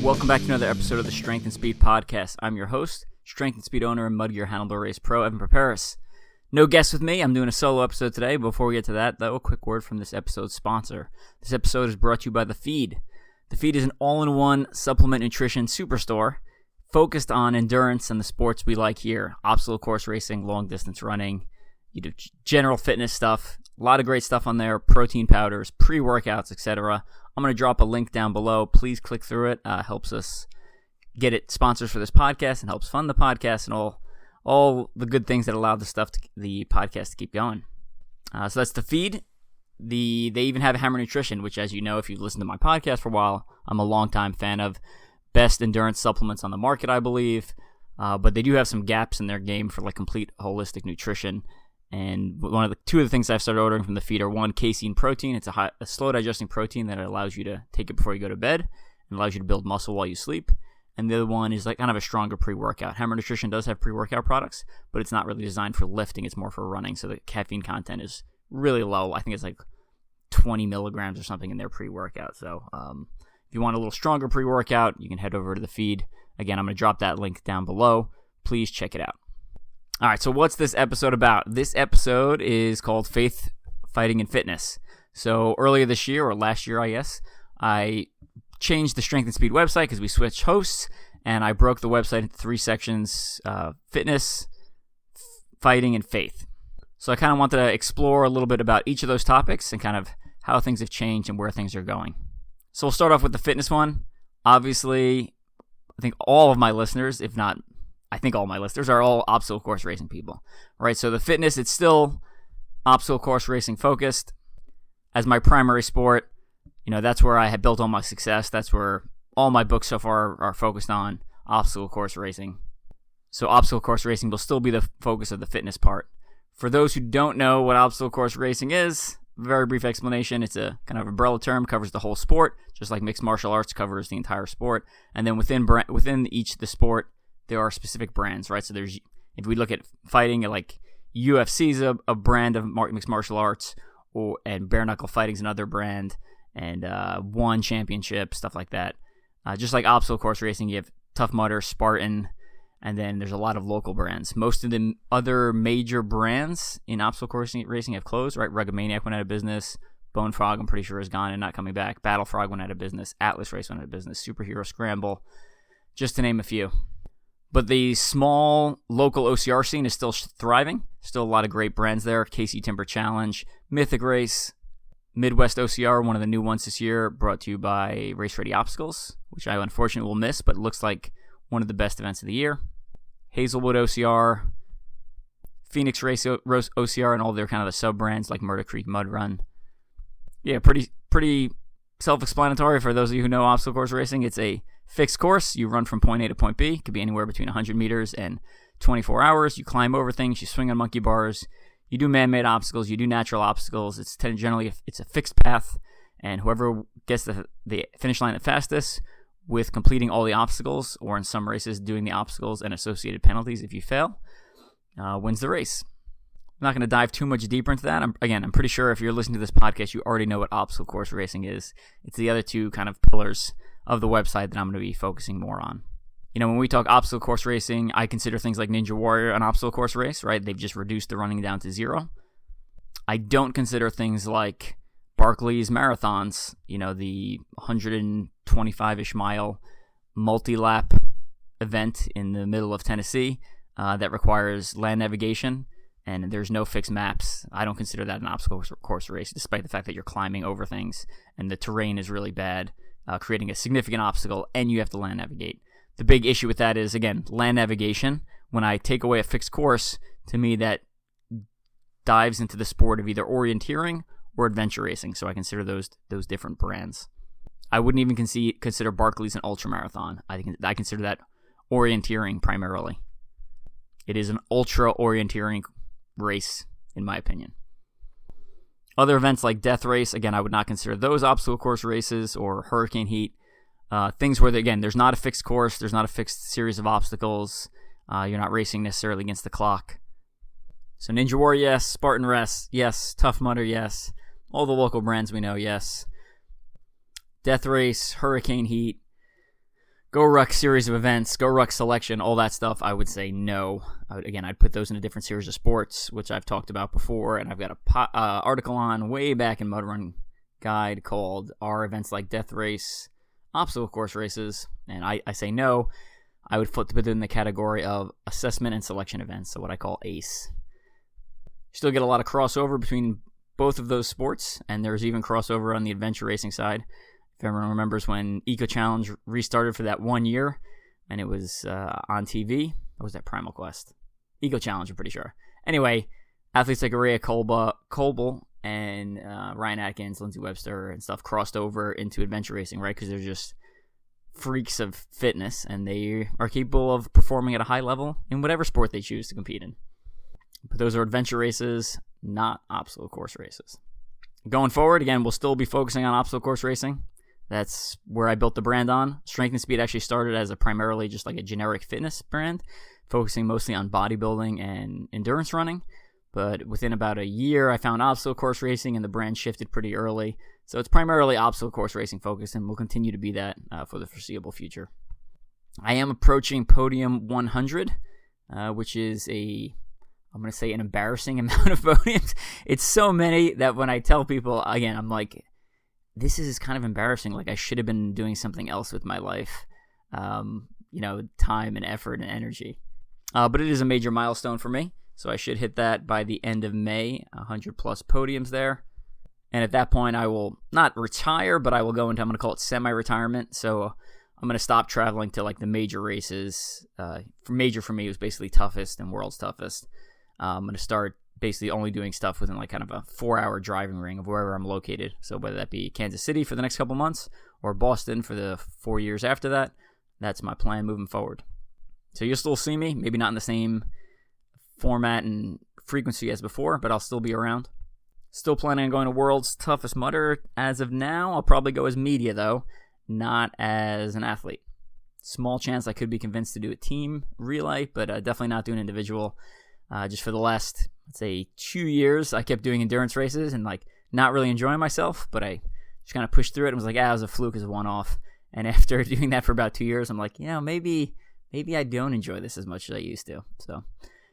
Welcome back to another episode of the Strength and Speed Podcast. I'm your host, Strength and Speed owner and Mud Gear Handlebar Race Pro, Evan Perperis. No guest with me. I'm doing a solo episode today. Before we get to that, though, a quick word from this episode's sponsor. This episode is brought to you by The Feed. The Feed is an all-in-one supplement nutrition superstore focused on endurance and the sports we like here. Obstacle course racing, long-distance running, you do general fitness stuff. A lot of great stuff on there, protein powders, pre-workouts, etc. I'm going to drop a link down below. Please click through it. Helps us get it sponsors for this podcast and helps fund the podcast and all the good things that allow the podcast to keep going. So that's The Feed. They even have Hammer Nutrition, which, as you know, if you've listened to my podcast for a while, I'm a longtime fan of. Best endurance supplements on the market, I believe. But they do have some gaps in their game for like complete holistic nutrition. And two of the things I've started ordering from The Feed are one, casein protein. It's a slow digesting protein that allows you to take it before you go to bed and allows you to build muscle while you sleep. And the other one is like kind of a stronger pre-workout. Hammer Nutrition does have pre-workout products, but it's not really designed for lifting. It's more for running. So the caffeine content is really low. I think it's like 20 milligrams or something in their pre-workout. So if you want a little stronger pre-workout, you can head over to The Feed. Again, I'm going to drop that link down below. Please check it out. All right, so what's this episode about? This episode is called Faith, Fighting, and Fitness. So earlier this year, or last year, I guess, I changed the Strength and Speed website because we switched hosts, and I broke the website into three sections, fitness, fighting, and faith. So I kind of wanted to explore a little bit about each of those topics and kind of how things have changed and where things are going. So we'll start off with the fitness one. Obviously, I think all of my listeners, if not I think all my listeners are all obstacle course racing people, right? So the fitness, it's still obstacle course racing focused as my primary sport. You know, that's where I have built all my success. That's where all my books so far are focused on obstacle course racing. So obstacle course racing will still be the focus of the fitness part. For those who don't know what obstacle course racing is, very brief explanation. It's a kind of umbrella term, covers the whole sport, just like mixed martial arts covers the entire sport. And then within each of the sport, there are specific brands, right? So if we look at fighting, like UFC is a brand of mixed martial arts, and bare knuckle fighting is another brand, and One Championship, stuff like that. Just like obstacle course racing, you have Tough Mudder, Spartan, and then there's a lot of local brands. Most of the other major brands in obstacle course racing have closed, right? Rugged Maniac went out of business. Bone Frog, I'm pretty sure, is gone and not coming back. Battle Frog went out of business. Atlas Race went out of business. Superhero Scramble, just to name a few. But the small local OCR scene is still thriving. Still a lot of great brands there. KC Timber Challenge, Mythic Race, Midwest OCR, one of the new ones this year, brought to you by Race Ready Obstacles, which I unfortunately will miss, but looks like one of the best events of the year. Hazelwood OCR, Phoenix Race OCR, and all their kind of the sub-brands like Murder Creek Mud Run. Yeah, pretty self-explanatory for those of you who know obstacle course racing. It's a fixed course. You run from point A to point B. It could be anywhere between 100 meters and 24 hours. You climb over things. You swing on monkey bars. You do man-made obstacles. You do natural obstacles. It's generally a fixed path, and whoever gets the finish line the fastest with completing all the obstacles, or in some races doing the obstacles and associated penalties if you fail, wins the race. I'm not going to dive too much deeper into that. I'm pretty sure if you're listening to this podcast, you already know what obstacle course racing is. It's the other two kind of pillars of the website that I'm going to be focusing more on. You know, when we talk obstacle course racing, I consider things like Ninja Warrior an obstacle course race, right? They've just reduced the running down to zero. I don't consider things like Barkley's marathons, you know, the 125-ish mile multi-lap event in the middle of Tennessee that requires land navigation, and there's no fixed maps. I don't consider that an obstacle course race, despite the fact that you're climbing over things and the terrain is really bad, creating a significant obstacle, and you have to land navigate. The big issue with that is, again, land navigation. When I take away a fixed course, to me that dives into the sport of either orienteering or adventure racing, so I consider those different brands. I wouldn't even consider Barkley's an ultramarathon. I consider that orienteering primarily. It is an ultra orienteering race, in my opinion. Other events like Death Race, again, I would not consider those obstacle course races, or Hurricane Heat. Things where, again, there's not a fixed course, there's not a fixed series of obstacles, you're not racing necessarily against the clock. So Ninja Warrior, yes. Spartan Rest, yes. Tough Mudder, yes. All the local brands we know, yes. Death Race, Hurricane Heat, Go Ruck series of events, Go Ruck selection, all that stuff, I would say no. I'd put those in a different series of sports, which I've talked about before, and I've got a article on way back in Mud Run Guide called Are Events Like Death Race Obstacle Course Races? And I say no. I would put it in the category of assessment and selection events, so what I call ACE. Still get a lot of crossover between both of those sports, and there's even crossover on the adventure racing side. If everyone remembers when Eco Challenge restarted for that 1 year, and it was on TV. Or was that Primal Quest? Eco Challenge, I'm pretty sure. Anyway, athletes like Araya Colbel and Ryan Atkins, Lindsey Webster, and stuff crossed over into adventure racing, right? Because they're just freaks of fitness, and they are capable of performing at a high level in whatever sport they choose to compete in. But those are adventure races, not obstacle course races. Going forward, again, we'll still be focusing on obstacle course racing. That's where I built the brand on. Strength and Speed actually started as primarily just like a generic fitness brand, focusing mostly on bodybuilding and endurance running. But within about a year, I found obstacle course racing, and the brand shifted pretty early. So it's primarily obstacle course racing focused, and will continue to be that for the foreseeable future. I am approaching Podium 100, which is I'm going to say an embarrassing amount of podiums. It's so many that when I tell people, again, I'm like, this is kind of embarrassing. Like, I should have been doing something else with my life, time and effort and energy. But it is a major milestone for me, so I should hit that by the end of May, 100 plus podiums there. And at that point, I will not retire, but I will go into, I'm going to call it semi-retirement. So I'm going to stop traveling to like the major races. Major for me was basically toughest and world's toughest. I'm going to start basically only doing stuff within like kind of a 4-hour driving ring of wherever I'm located. So whether that be Kansas City for the next couple months or Boston for the 4 years after that, that's my plan moving forward. So you'll still see me, maybe not in the same format and frequency as before, but I'll still be around. Still planning on going to World's Toughest Mudder as of now. I'll probably go as media though, not as an athlete. Small chance I could be convinced to do a team relay, but definitely not doing individual. Just for the last, let's say, 2 years, I kept doing endurance races and like not really enjoying myself, but I just kind of pushed through it and was like, it was a fluke, as a one-off. And after doing that for about 2 years, I'm like, maybe I don't enjoy this as much as I used to. So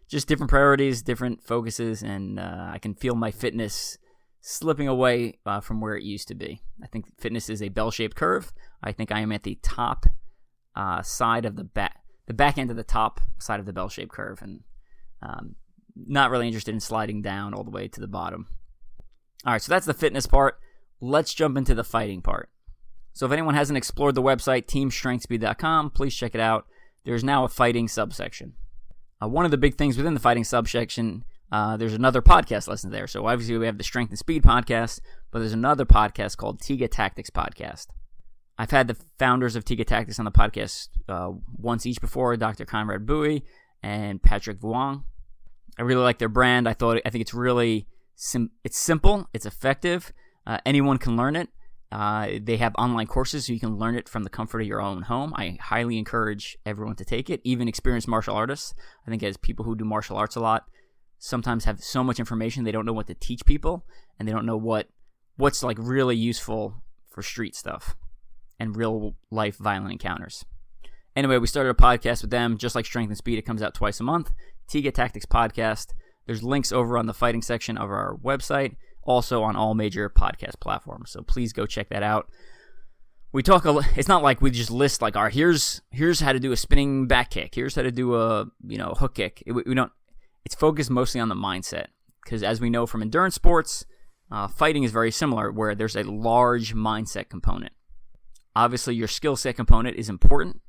just different priorities, different focuses, and I can feel my fitness slipping away from where it used to be. I think fitness is a bell-shaped curve. I think I am at the top side of the back end of the top side of the bell-shaped curve, and not really interested in sliding down all the way to the bottom. All right, so that's the fitness part. Let's jump into the fighting part. So if anyone hasn't explored the website, teamstrengthspeed.com, please check it out. There's now a fighting subsection. One of the big things within the fighting subsection, there's another podcast lesson there. So obviously we have the Strength and Speed podcast, but there's another podcast called Tiga Tactics Podcast. I've had the founders of Tiga Tactics on the podcast once each before, Dr. Conrad Bowie and Patrick Vuong. I really like their brand. I think it's really it's simple, it's effective. Anyone can learn it. They have online courses, so you can learn it from the comfort of your own home. I highly encourage everyone to take it, even experienced martial artists. I think as people who do martial arts a lot, sometimes have so much information they don't know what to teach people, and they don't know what's like really useful for street stuff and real life violent encounters. Anyway, we started a podcast with them, just like Strength and Speed. It comes out twice a month. Tiga Tactics Podcast. There's links over on the fighting section of our website, also on all major podcast platforms. So please go check that out. We talk it's not like we just list like here's how to do a spinning back kick. Here's how to do a hook kick. We don't. It's focused mostly on the mindset, because as we know from endurance sports, fighting is very similar, where there's a large mindset component. Obviously, your skill set component is important,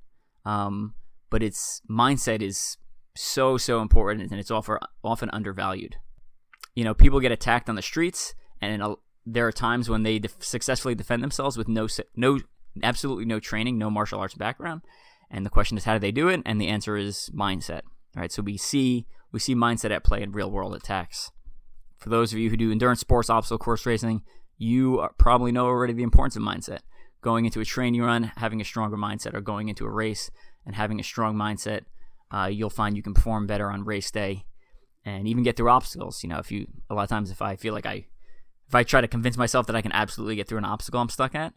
but its mindset is so important, and it's often undervalued. People get attacked on the streets, and there are times when they successfully defend themselves with absolutely no training, no martial arts background. And the question is, how do they do it? And the answer is mindset. All right, so we see mindset at play in real world attacks. For those of you who do endurance sports, obstacle course racing, you probably know already the importance of mindset. Going into a training run, having a stronger mindset, or going into a race and having a strong mindset, you'll find you can perform better on race day and even get through obstacles. A lot of times if I feel like if I try to convince myself that I can absolutely get through an obstacle I'm stuck at,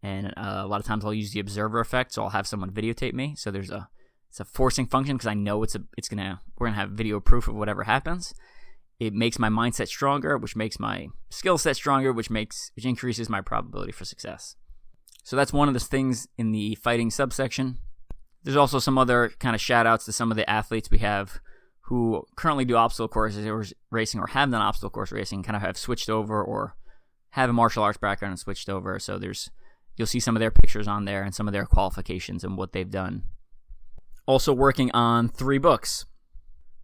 And a lot of times I'll use the observer effect, so I'll have someone videotape me. So it's a forcing function because I know we're gonna have video proof of whatever happens. It makes my mindset stronger, which makes my skill set stronger, which increases my probability for success. So that's one of the things in the fighting subsection. There's also some other kind of shout outs to some of the athletes we have who currently do obstacle course racing or have done obstacle course racing, kind of have switched over or have a martial arts background and switched over. So you'll see some of their pictures on there and some of their qualifications and what they've done. Also working on 3 books.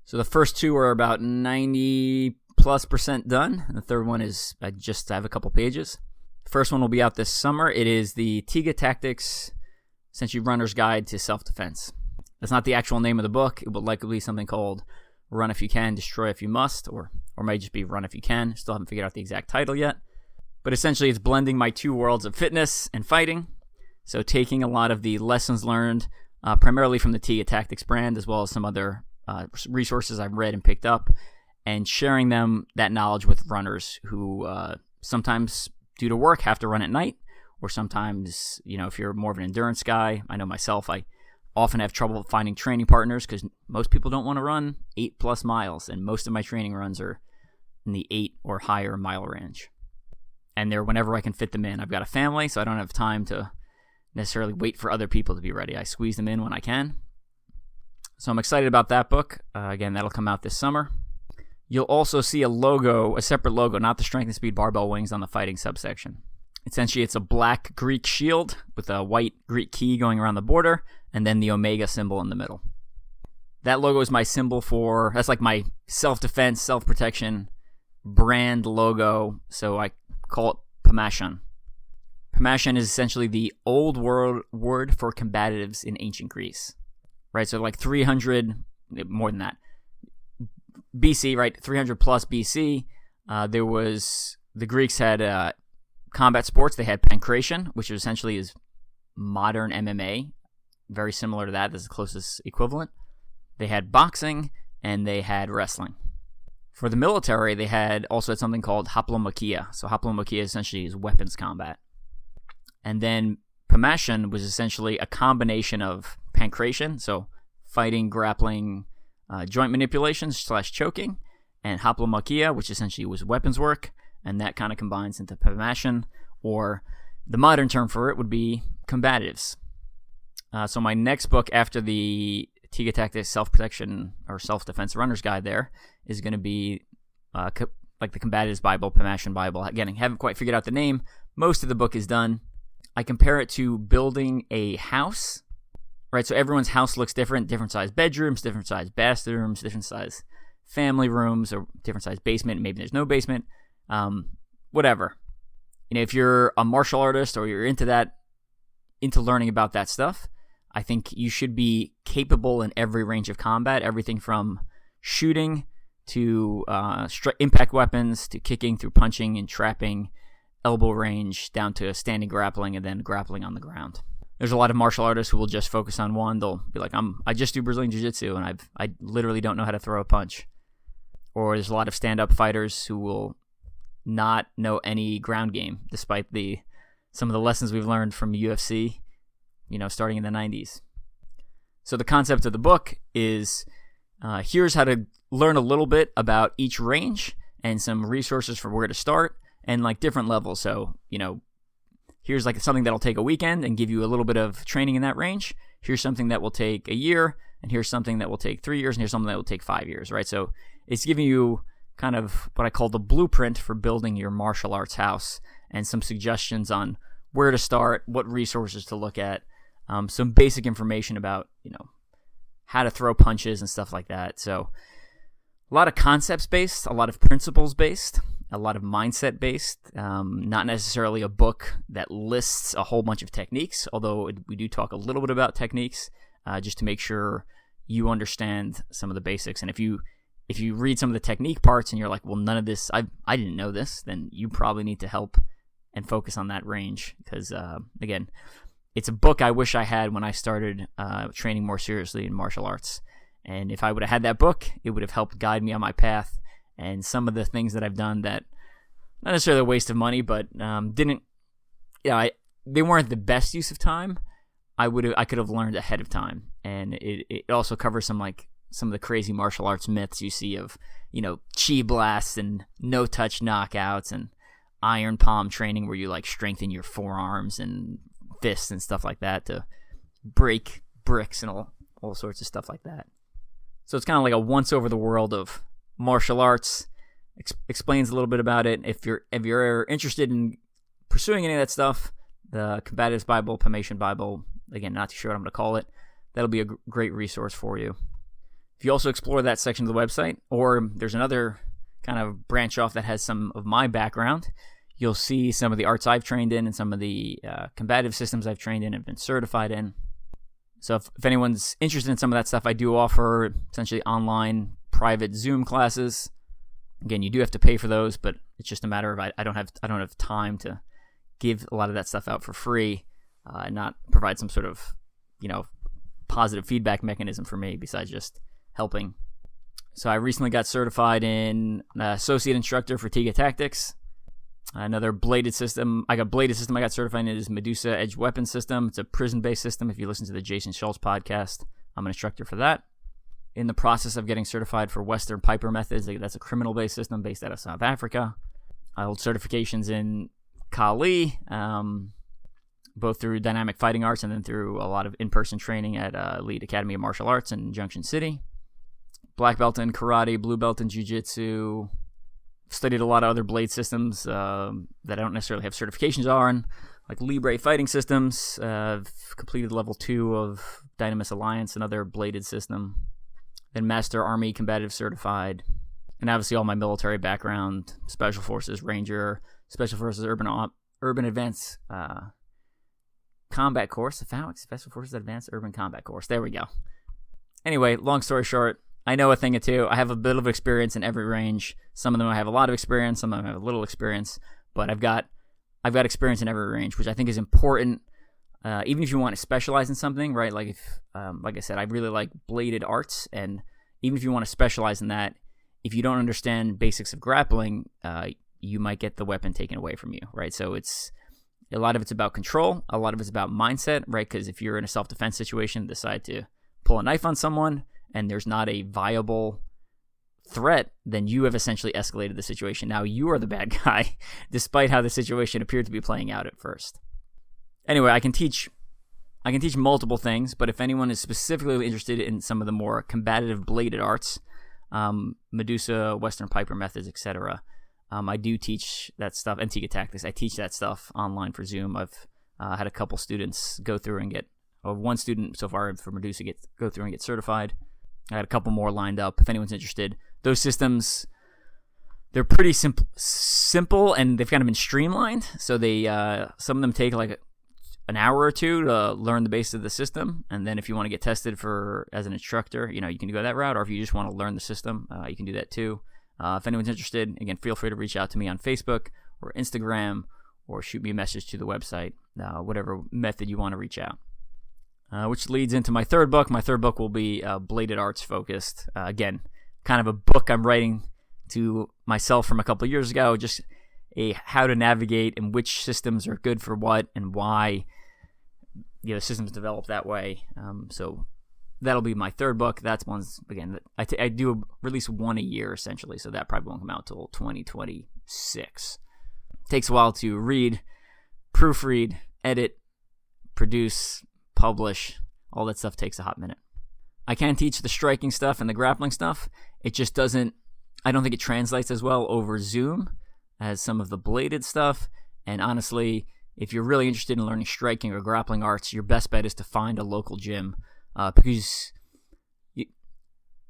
So the first 2 are about 90+% done. And the third one is I have a couple pages. The first one will be out this summer. It is the Tiga Tactics Essentially Runner's Guide to Self-Defense. That's not the actual name of the book. It will likely be something called Run If You Can, Destroy If You Must, or may just be Run If You Can. Still haven't figured out the exact title yet. But essentially it's blending my 2 worlds of fitness and fighting. So taking a lot of the lessons learned, primarily from the Tiga Tactics brand, as well as some other resources I've read and picked up, and sharing that knowledge with runners who sometimes, due to work, have to run at night, or sometimes, if you're more of an endurance guy. I know myself, I often have trouble finding training partners because most people don't want to run 8+ miles, and most of my training runs are in the 8 or higher mile range. And they're whenever I can fit them in. I've got a family, so I don't have time to necessarily wait for other people to be ready. I squeeze them in when I can. So I'm excited about that book. Again, that'll come out this summer. You'll also see a separate logo, not the Strength and Speed Barbell Wings, on the fighting subsection. Essentially, it's a black Greek shield with a white Greek key going around the border, and then the Omega symbol in the middle. That logo is my symbol that's like my self-defense, self-protection brand logo, so I call it Pammachon. Pammachon is essentially the old word for combatives in ancient Greece. Right, so like 300, more than that, BC, right, 300 plus BC, the Greeks had combat sports. They had pankration, which essentially is modern MMA, very similar to that. That's the closest equivalent. They had boxing, and they had wrestling. For the military, they also had something called haplomachia. So haplomachia essentially is weapons combat. And then Pammachon was essentially a combination of pankration, so fighting, grappling, joint manipulation / choking, and haplomachia, which essentially was weapons work, and that kind of combines into Pammachon, or the modern term for it would be combatives. So my next book after the Tiga Tactics Self-Protection or Self-Defense Runner's Guide there is going to be like the Combatives Bible, Pammachon Bible. Again, I haven't quite figured out the name. Most of the book is done. I compare it to building a house, right? So everyone's house looks different size bedrooms, different size bathrooms, different size family rooms, or different size basement. Maybe there's no basement, whatever. If you're a martial artist or you're into learning about that stuff, I think you should be capable in every range of combat, everything from shooting to impact weapons to kicking through punching and trapping, elbow range, down to standing grappling and then grappling on the ground. There's a lot of martial artists who will just focus on one. They'll be like, I just do Brazilian Jiu-Jitsu and I literally don't know how to throw a punch. Or there's a lot of stand-up fighters who will not know any ground game, despite some of the lessons we've learned from UFC, starting in the 90s. So the concept of the book is here's how to learn a little bit about each range and some resources for where to start and like different levels. So, here's like something that'll take a weekend and give you a little bit of training in that range. Here's something that will take a year, and here's something that will take 3 years, and here's something that will take 5 years, right? So it's giving you kind of what I call the blueprint for building your martial arts house and some suggestions on where to start, what resources to look at, some basic information about, how to throw punches and stuff like that. So a lot of concepts based, a lot of principles based, a lot of mindset based, not necessarily a book that lists a whole bunch of techniques, although we do talk a little bit about techniques, just to make sure you understand some of the basics. And if you read some of the technique parts and you're like, well, none of this, I didn't know this, then you probably need to help and focus on that range. Because, again, it's a book I wish I had when I started training more seriously in martial arts. And if I would have had that book, it would have helped guide me on my path. And some of the things that I've done that, not necessarily a waste of money, but they weren't the best use of time. I could have learned ahead of time, and it also covers some of the crazy martial arts myths you see of, chi blasts and no touch knockouts and iron palm training where you strengthen your forearms and fists and stuff like that to break bricks and all sorts of stuff like that. So it's kind of like a once over the world of martial arts. Explains a little bit about it. If you're interested in pursuing any of that stuff, the Combatives Bible, Pammachon Bible, again, not too sure what I'm going to call it, that'll be a great resource for you. If you also explore that section of the website, or there's another kind of branch off that has some of my background, you'll see some of the arts I've trained in and some of the combative systems I've trained in and been certified in. So if anyone's interested in some of that stuff, I do offer essentially online private Zoom classes. Again, you do have to pay for those, but it's just a matter of I don't have time to give a lot of that stuff out for free and not provide some sort of positive feedback mechanism for me besides just helping. So I recently got certified in associate instructor for Tiga Tactics. Another bladed system. I got certified in is Medusa Edge Weapon System. It's a prison-based system. If you listen to the Jason Schultz podcast, I'm an instructor for that. In the process of getting certified for Western Piper Methods. That's a criminal-based system based out of South Africa. I hold certifications in Kali, both through Dynamic Fighting Arts and then through a lot of in-person training at Elite Academy of Martial Arts in Junction City. Black belt in karate, blue belt in jiu-jitsu. Studied a lot of other blade systems that I don't necessarily have certifications on, like Libre fighting systems. I've completed level 2 of Dynamis Alliance, another bladed system. Then Master Army Combative certified. And obviously all my military background, Special Forces Ranger, Special Forces Urban Advanced Combat Course. Special Forces Advanced Urban Combat Course. There we go. Anyway, long story short, I know a thing or two. I have a bit of experience in every range. Some of them I have a lot of experience. Some of them I have a little experience. But I've got experience in every range, which I think is important. Even if you want to specialize in something, right? Like I said, I really like bladed arts, and even if you want to specialize in that, if you don't understand basics of grappling, you might get the weapon taken away from you, right? So a lot of it's about control. A lot of it's about mindset, right? Because if you're in a self-defense situation, decide to pull a knife on someone, and there's not a viable threat, then you have essentially escalated the situation. Now you are the bad guy, despite how the situation appeared to be playing out at first. Anyway, I can teach multiple things, but if anyone is specifically interested in some of the more combative bladed arts, Medusa, Western Piper Methods, etc., I do teach that stuff, and Tiga Tactics. I teach that stuff online for Zoom. I've had a couple students go through and one student so far for Medusa go through and get certified. I had a couple more lined up if anyone's interested. Those systems, they're pretty simple, and they've kind of been streamlined. So they some of them take like an hour or two to learn the base of the system, and then if you want to get tested as an instructor, you can go that route. Or if you just want to learn the system, you can do that too. If anyone's interested, again, feel free to reach out to me on Facebook or Instagram, or shoot me a message to the website, whatever method you want to reach out. Which leads into my third book. My third book will be bladed arts focused. Again, kind of a book I'm writing to myself from a couple of years ago, just how to navigate and which systems are good for what and why systems develop that way. So that'll be my third book. That's one's, again, I do release one a year essentially, so that probably won't come out till 2026. It takes a while to read, proofread, edit, produce, publish. All that stuff takes a hot minute. I can teach the striking stuff and the grappling stuff. It just doesn't, I don't think it translates as well over Zoom as some of the bladed stuff. And honestly, if you're really interested in learning striking or grappling arts, your best bet is to find a local gym, because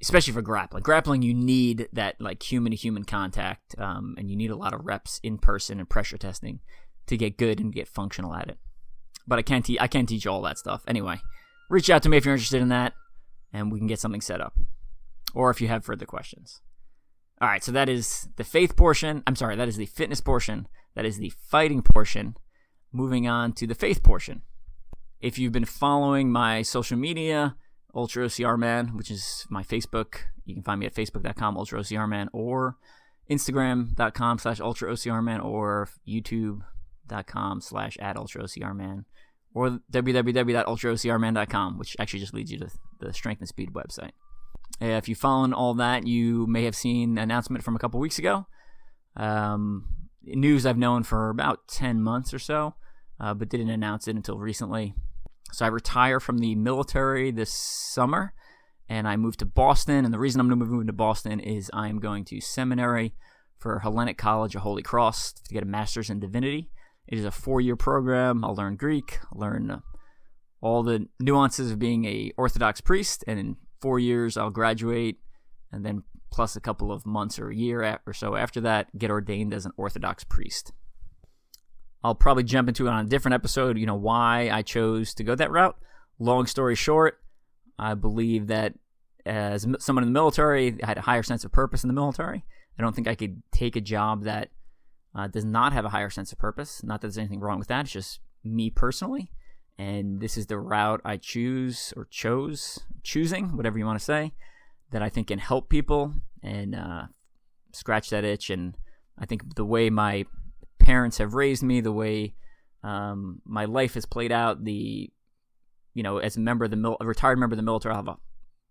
especially for grappling, you need that like human to human contact, and you need a lot of reps in person and pressure testing to get good and get functional at it. But I can't teach all that stuff. Anyway, reach out to me if you're interested in that, and we can get something set up. Or if you have further questions. All right, so that is the faith portion. That is the fitness portion. That is the fighting portion. Moving on to the faith portion. If you've been following my social media, Ultra-OCR Man, which is my Facebook, you can find me at facebook.com, Ultra-OCR Man, or Instagram.com/Ultra-OCR Man, or YouTube, facebook.com/@ultraocrman or www.ultraocrman.com, which actually just leads you to the Strength and Speed website. If you've followed all that, you may have seen an announcement from a couple weeks ago. News I've known for about 10 months or so, but didn't announce it until recently. So I retire from the military this summer, and I moved to Boston. And the reason I'm moving to Boston is I'm going to seminary for Hellenic College of Holy Cross to get a master's in divinity. It is a 4-year program. I'll learn Greek, learn all the nuances of being a Orthodox priest, and in 4 years I'll graduate, and then plus a couple of months or a year or so after that, get ordained as an Orthodox priest. I'll probably jump into it on a different episode, why I chose to go that route. Long story short, I believe that as someone in the military, I had a higher sense of purpose in the military. I don't think I could take a job that does not have a higher sense of purpose. Not that there's anything wrong with that. It's just me personally. And this is the route I choosing, whatever you want to say, that I think can help people and scratch that itch. And I think the way my parents have raised me, the way my life has played out, as a retired member of the military, I'll have a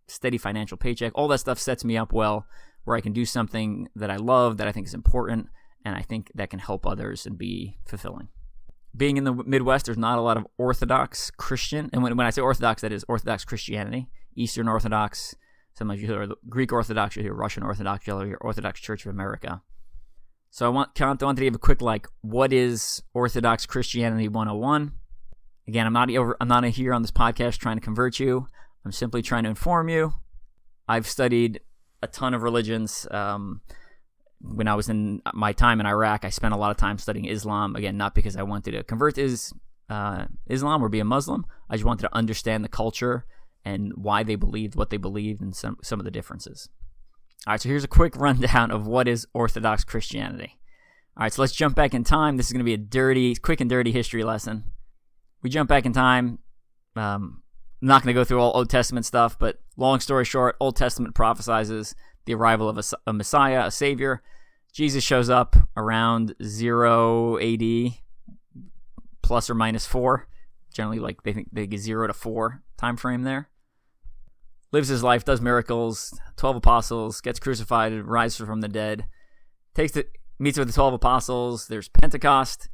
steady financial paycheck. All that stuff sets me up well, where I can do something that I love, that I think is important, and I think that can help others and be fulfilling. Being in the Midwest, there's not a lot of Orthodox Christian, and when I say Orthodox, that is Orthodox Christianity, Eastern Orthodox. Sometimes you hear Greek Orthodox, you hear Russian Orthodox, you hear Orthodox Church of America. So I want to give a quick, what is Orthodox Christianity 101? Again, I'm not here on this podcast trying to convert you. I'm simply trying to inform you. I've studied a ton of religions. When I was in my time in Iraq, I spent a lot of time studying Islam. Again, not because I wanted to convert to Islam or be a Muslim. I just wanted to understand the culture and why they believed what they believed and some of the differences. All right, so here's a quick rundown of what is Orthodox Christianity. All right, so let's jump back in time. This is going to be a quick and dirty history lesson. We jump back in time. I'm not going to go through all Old Testament stuff, but long story short, Old Testament prophesizes the arrival of a Messiah, a Savior. Jesus shows up around 0 AD, plus or minus 4. Generally, they think they get 0 to 4 time frame there. Lives his life, does miracles, 12 apostles, gets crucified, rises from the dead, meets with the 12 apostles. There's Pentecost,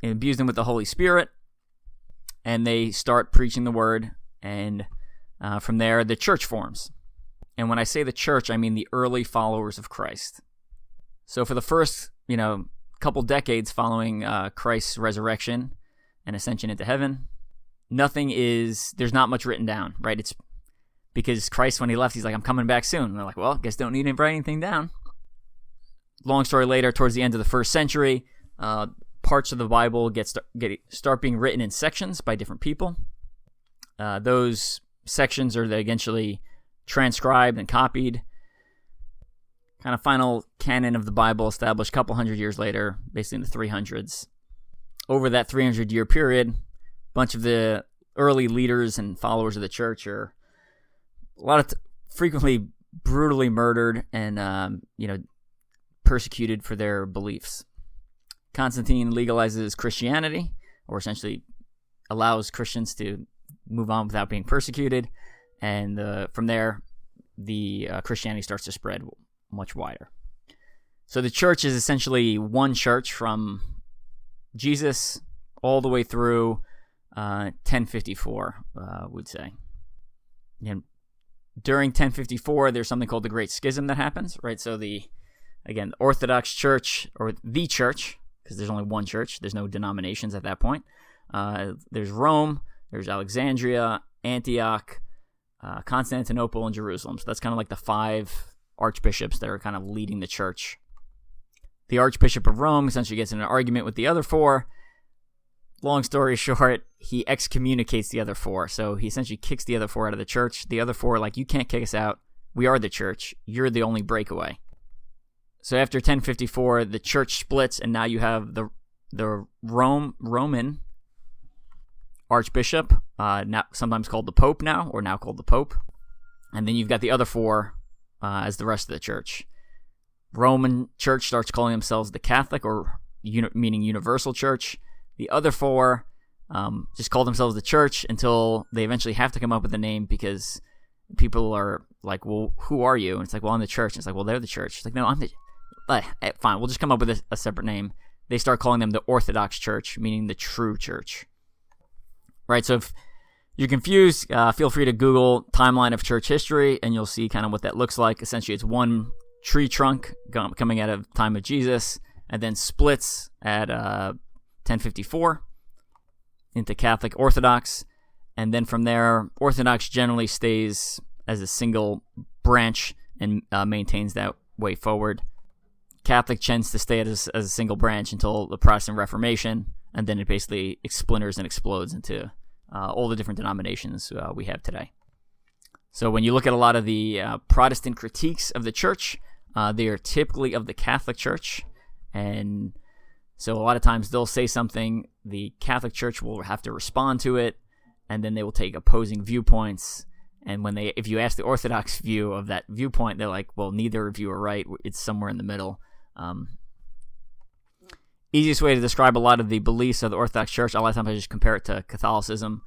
imbues them with the Holy Spirit, and they start preaching the word, and from there, the church forms. And when I say the church, I mean the early followers of Christ. So for the first, couple decades following Christ's resurrection and ascension into heaven, there's not much written down, right? It's because Christ, when he left, he's like, I'm coming back soon. And they're like, well, guess don't need to write anything down. Long story later, towards the end of the first century, parts of the Bible start being written in sections by different people. Those sections are eventually transcribed and copied. Kind of final canon of the Bible established a couple hundred years later, basically in the 300s. Over that 300-year period, a bunch of the early leaders and followers of the church are frequently brutally murdered and persecuted for their beliefs. Constantine legalizes Christianity, or essentially allows Christians to move on without being persecuted, and from there, the Christianity starts to spread much wider. So the church is essentially one church from Jesus all the way through 1054, would say. And during 1054, there's something called the Great Schism that happens, right? So the Orthodox Church, or the church, because there's only one church, there's no denominations at that point. There's Rome, there's Alexandria, Antioch, Constantinople, and Jerusalem. So that's kind of like the 5 archbishops that are kind of leading the church. The Archbishop of Rome essentially gets in an argument with the other 4. Long story short, he excommunicates the other 4. So he essentially kicks the other 4 out of the church. The other 4 are like, you can't kick us out. We are the church. You're the only breakaway. So after 1054, the church splits, and now you have the Roman Archbishop, now sometimes called the Pope now called the Pope. And then you've got the other 4 as the rest of the church. Roman Church starts calling themselves the Catholic or meaning universal church. The other four just call themselves the church until they eventually have to come up with a name because people are like, well, who are you? And it's like, well, I'm the church. And it's like, well, they're the church. It's like, no, I'm the... fine, we'll just come up with a separate name. They start calling them the Orthodox Church, meaning the true church. Right, so if you're confused, feel free to Google timeline of church history, and you'll see kind of what that looks like. Essentially, it's one tree trunk coming out of time of Jesus, and then splits at 1054 into Catholic Orthodox, and then from there, Orthodox generally stays as a single branch and maintains that way forward. Catholic tends to stay as a single branch until the Protestant Reformation, and then it basically splinters and explodes into all the different denominations we have today. So when you look at a lot of the Protestant critiques of the church, they are typically of the Catholic Church, and so a lot of times they'll say something, the Catholic Church will have to respond to it, and then they will take opposing viewpoints. And if you ask the Orthodox view of that viewpoint, they're like, well, neither of you are right. It's somewhere in the middle. Easiest way to describe a lot of the beliefs of the Orthodox Church, a lot of times I just compare it to Catholicism,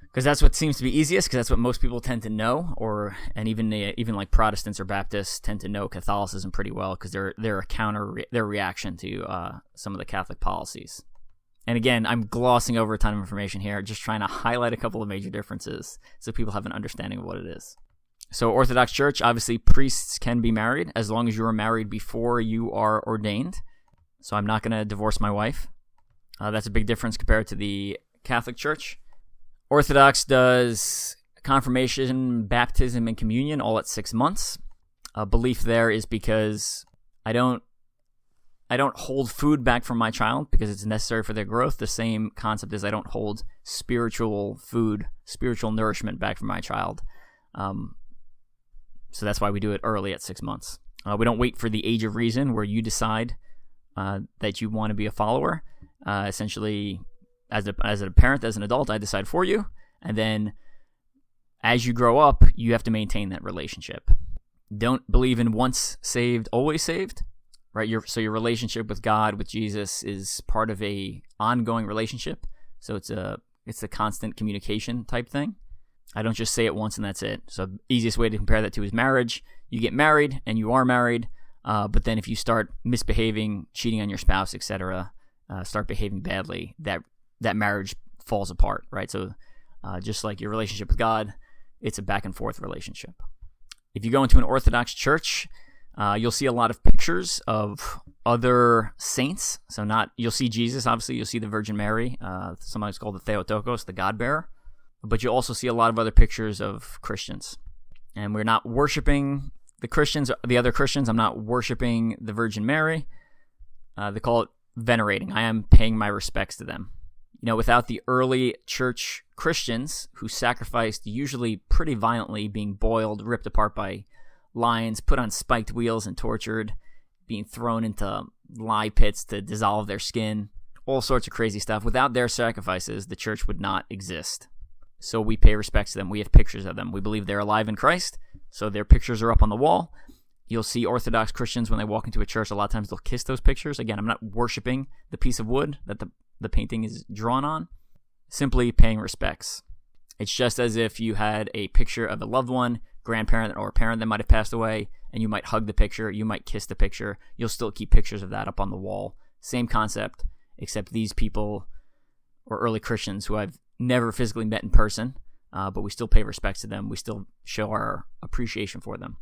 because that's what seems to be easiest, because that's what most people tend to know, and even like Protestants or Baptists tend to know Catholicism pretty well, because they're their reaction to some of the Catholic policies. And again, I'm glossing over a ton of information here, just trying to highlight a couple of major differences so people have an understanding of what it is. So Orthodox Church, obviously priests can be married as long as you are married before you are ordained. So I'm not going to divorce my wife. That's a big difference compared to the Catholic Church. Orthodox does confirmation, baptism, and communion all at 6 months. Belief there is because I don't hold food back from my child because it's necessary for their growth. The same concept is I don't hold spiritual food, spiritual nourishment back from my child. So that's why we do it early at 6 months. We don't wait for the age of reason where you decide that you want to be a follower. Essentially, as a parent, as an adult, I decide for you. And then as you grow up, you have to maintain that relationship. Don't believe in once saved, always saved. Right, so your relationship with God, with Jesus, is part of a ongoing relationship. So it's a constant communication type thing. I don't just say it once and that's it. So easiest way to compare that to is marriage. You get married and you are married, but then if you start misbehaving, cheating on your spouse, etc., start behaving badly, that marriage falls apart. Right. So just like your relationship with God, it's a back and forth relationship. If you go into an Orthodox church, you'll see a lot of pictures of other saints. So you'll see Jesus, obviously. You'll see the Virgin Mary, sometimes called the Theotokos, the God-bearer. But you'll also see a lot of other pictures of Christians. And we're not worshiping the other Christians. I'm not worshiping the Virgin Mary. They call it venerating. I am paying my respects to them. Without the early church Christians who sacrificed usually pretty violently, being boiled, ripped apart by lions, put on spiked wheels and tortured, being thrown into lye pits to dissolve their skin, all sorts of crazy stuff. Without their sacrifices, the church would not exist. So we pay respects to them. We have pictures of them. We believe they're alive in Christ, so their pictures are up on the wall. You'll see Orthodox Christians when they walk into a church, a lot of times they'll kiss those pictures. Again, I'm not worshiping the piece of wood that the painting is drawn on, simply paying respects. It's just as if you had a picture of a loved one, grandparent or a parent that might have passed away, and you might hug the picture, you might kiss the picture. You'll still keep pictures of that up on the wall. Same concept, except these people were early Christians who I've never physically met in person, but we still pay respects to them. We still show our appreciation for them.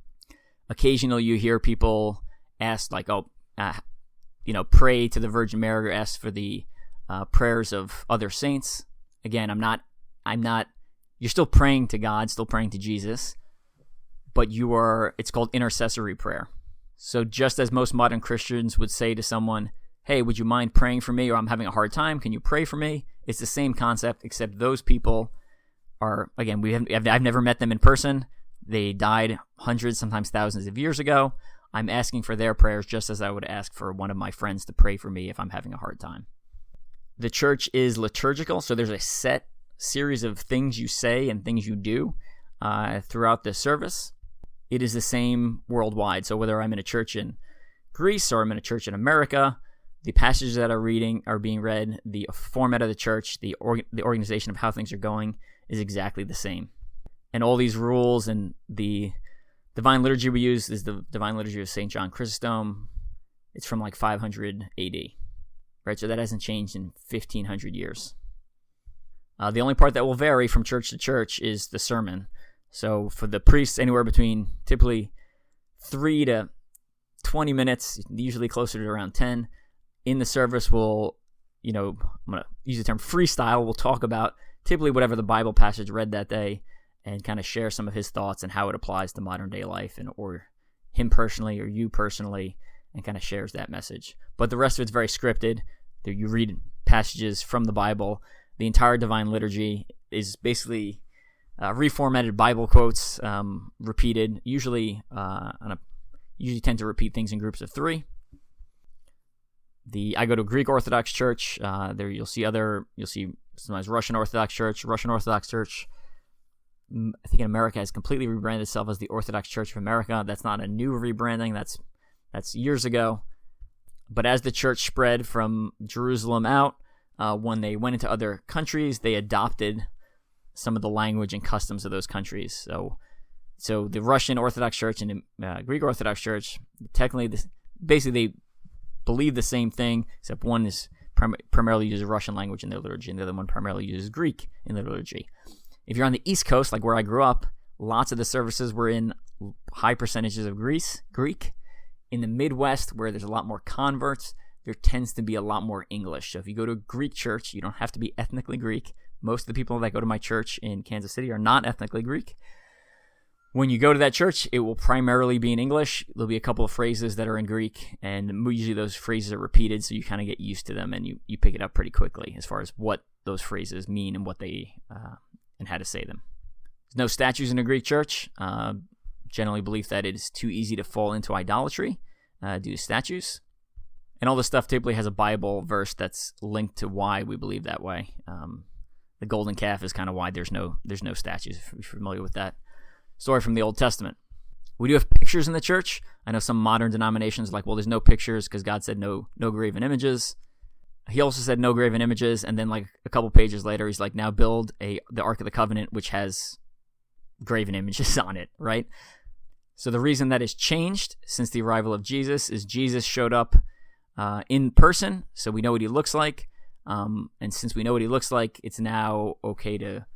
Occasionally you hear people ask, like, pray to the Virgin Mary, or ask for the prayers of other saints. Again, I'm not, you're still praying to God, still praying to Jesus, but it's called intercessory prayer. So just as most modern Christians would say to someone, hey, would you mind praying for me, or I'm having a hard time, can you pray for me? It's the same concept, except those people are, again, I've never met them in person. They died hundreds, sometimes thousands of years ago. I'm asking for their prayers just as I would ask for one of my friends to pray for me if I'm having a hard time. The church is liturgical, so there's a set series of things you say and things you do throughout the service. It is the same worldwide. So whether I'm in a church in Greece or I'm in a church in America, The passages that are being read, the format of the church, the organization of how things are going is exactly the same. And all these rules and the divine liturgy we use is the divine liturgy of St. John Chrysostom. It's from like 500 AD, right? So that hasn't changed in 1,500 years. The only part that will vary from church to church is the sermon. So for the priests, anywhere between typically 3 to 20 minutes, usually closer to around 10. In the service, I'm going to use the term freestyle. We'll talk about typically whatever the Bible passage read that day and kind of share some of his thoughts and how it applies to modern day life, or him personally or you personally, and kind of shares that message. But the rest of it's very scripted. You read passages from the Bible. The entire divine liturgy is basically reformatted Bible quotes, repeated. Usually tend to repeat things in groups of 3. I go to a Greek Orthodox church. There you'll see sometimes Russian Orthodox Church. I think in America has completely rebranded itself as the Orthodox Church of America. That's not a new rebranding. That's years ago. But as the church spread from Jerusalem out, when they went into other countries, they adopted some of the language and customs of those countries. So the Russian Orthodox Church and the Greek Orthodox Church, technically, basically they believe the same thing, except one is primarily uses Russian language in their liturgy, and the other one primarily uses Greek in their liturgy. If you're on the East Coast, like where I grew up, lots of the services were in high percentages of Greek. In the Midwest, where there's a lot more converts, there tends to be a lot more English. So if you go to a Greek church, you don't have to be ethnically Greek. Most of the people that go to my church in Kansas City are not ethnically Greek. When you go to that church, it will primarily be in English. There'll be a couple of phrases that are in Greek, and usually those phrases are repeated, so you kind of get used to them, and you pick it up pretty quickly as far as what those phrases mean and what they and how to say them. There's no statues in a Greek church. Generally belief that it is too easy to fall into idolatry due to statues. And all this stuff typically has a Bible verse that's linked to why we believe that way. The golden calf is kind of why there's no statues, if you're familiar with that story from the Old Testament. We do have pictures in the church. I know some modern denominations are like, well, there's no pictures because God said no graven images. He also said no graven images, and then like a couple pages later, he's like, now build the Ark of the Covenant, which has graven images on it, right? So the reason that has changed since the arrival of Jesus is Jesus showed up in person, so we know what he looks like. And since we know what he looks like, it's now okay to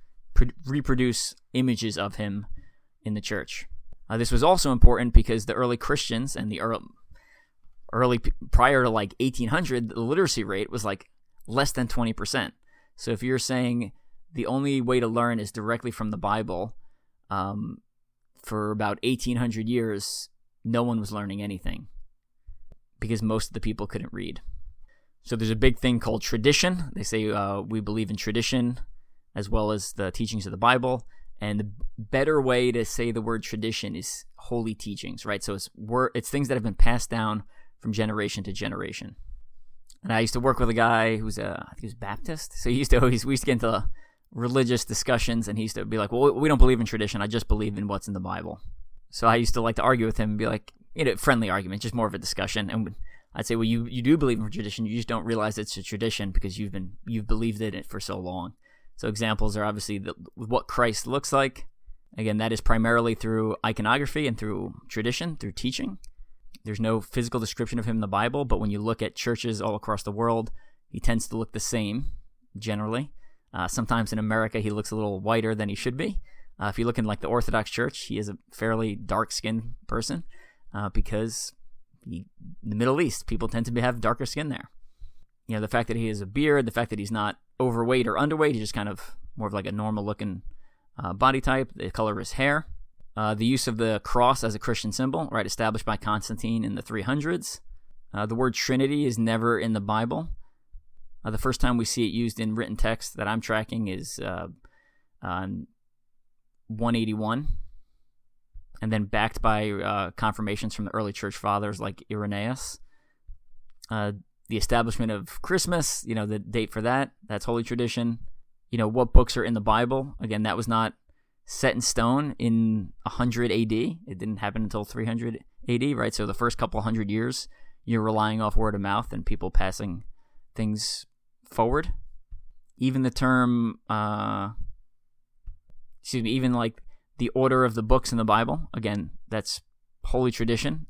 reproduce images of him in the church. This was also important because the early Christians and the early prior to like 1800, the literacy rate was like less than 20%. So if you're saying the only way to learn is directly from the Bible, for about 1800 years, no one was learning anything because most of the people couldn't read. So there's a big thing called tradition. They say we believe in tradition as well as the teachings of the Bible. And the better way to say the word tradition is holy teachings, right? So it's things that have been passed down from generation to generation. And I used to work with a guy who was I think he was Baptist. So we used to get into religious discussions, and he used to be like, well, we don't believe in tradition. I just believe in what's in the Bible. So I used to like to argue with him and be like, friendly argument, just more of a discussion. And I'd say, well, you do believe in tradition. You just don't realize it's a tradition because you've believed in it for so long. So examples are obviously what Christ looks like. Again, that is primarily through iconography and through tradition, through teaching. There's no physical description of him in the Bible, but when you look at churches all across the world, he tends to look the same, generally. Sometimes in America, he looks a little whiter than he should be. If you look in like the Orthodox Church, he is a fairly dark-skinned person because in the Middle East, people tend to have darker skin there. The fact that he has a beard, the fact that he's not overweight or underweight, he's just kind of more of like a normal-looking body type, the color of his hair. The use of the cross as a Christian symbol, right, established by Constantine in the 300s. The word Trinity is never in the Bible. The first time we see it used in written text that I'm tracking is 181, and then backed by confirmations from the early church fathers like Irenaeus. The establishment of Christmas, the date for that's Holy Tradition. What books are in the Bible? Again, that was not set in stone in 100 AD. It didn't happen until 300 AD, right? So the first couple hundred years, you're relying off word of mouth and people passing things forward. Even the term, even like the order of the books in the Bible, again, that's holy tradition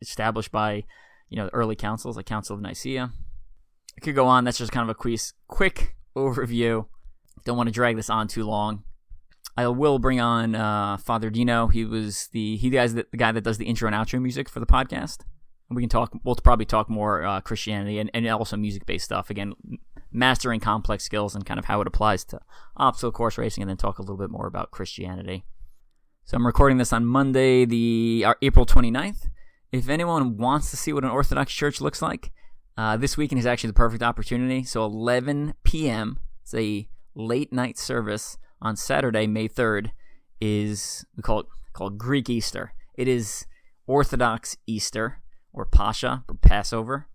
established by, the early councils, like Council of Nicaea. I could go on. That's just kind of a quick overview. Don't want to drag this on too long. I will bring on Father Dino. He was the guy that does the intro and outro music for the podcast. And we'll probably talk more Christianity and also music-based stuff. Again, mastering complex skills and kind of how it applies to obstacle course racing, and then talk a little bit more about Christianity. So I'm recording this on Monday, April 29th. If anyone wants to see what an Orthodox church looks like, this weekend is actually the perfect opportunity. So 11 p.m., it's a late night service on Saturday, May 3rd, we call it Greek Easter. It is Orthodox Easter, or Pascha, or Passover.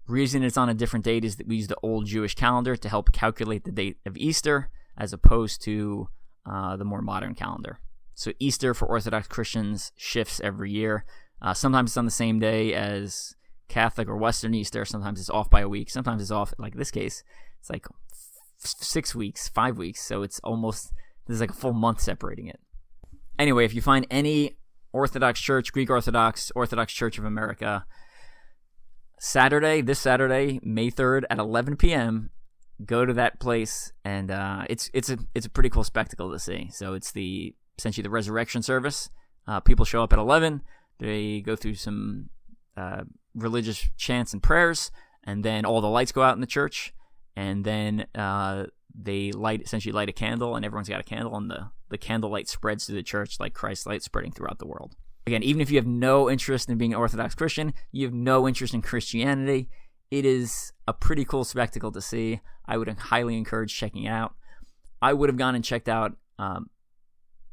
Reason it's on a different date is that we use the old Jewish calendar to help calculate the date of Easter, as opposed to the more modern calendar. So Easter for Orthodox Christians shifts every year. Sometimes it's on the same day as Catholic or Western Easter. Sometimes it's off by a week. Sometimes it's off, like this case, it's like 6 weeks, 5 weeks. So there's like a full month separating it. Anyway, if you find any Orthodox Church, Greek Orthodox Church of America, this Saturday, May 3rd at 11 p.m., go to that place, and it's a pretty cool spectacle to see. So it's essentially the resurrection service. People show up at 11. They go through some religious chants and prayers, and then all the lights go out in the church, and then they essentially light a candle, and everyone's got a candle, and the candle light spreads through the church like Christ's light spreading throughout the world. Again, even if you have no interest in being an Orthodox Christian, you have no interest in Christianity, it is a pretty cool spectacle to see. I would highly encourage checking it out. I would have gone and checked out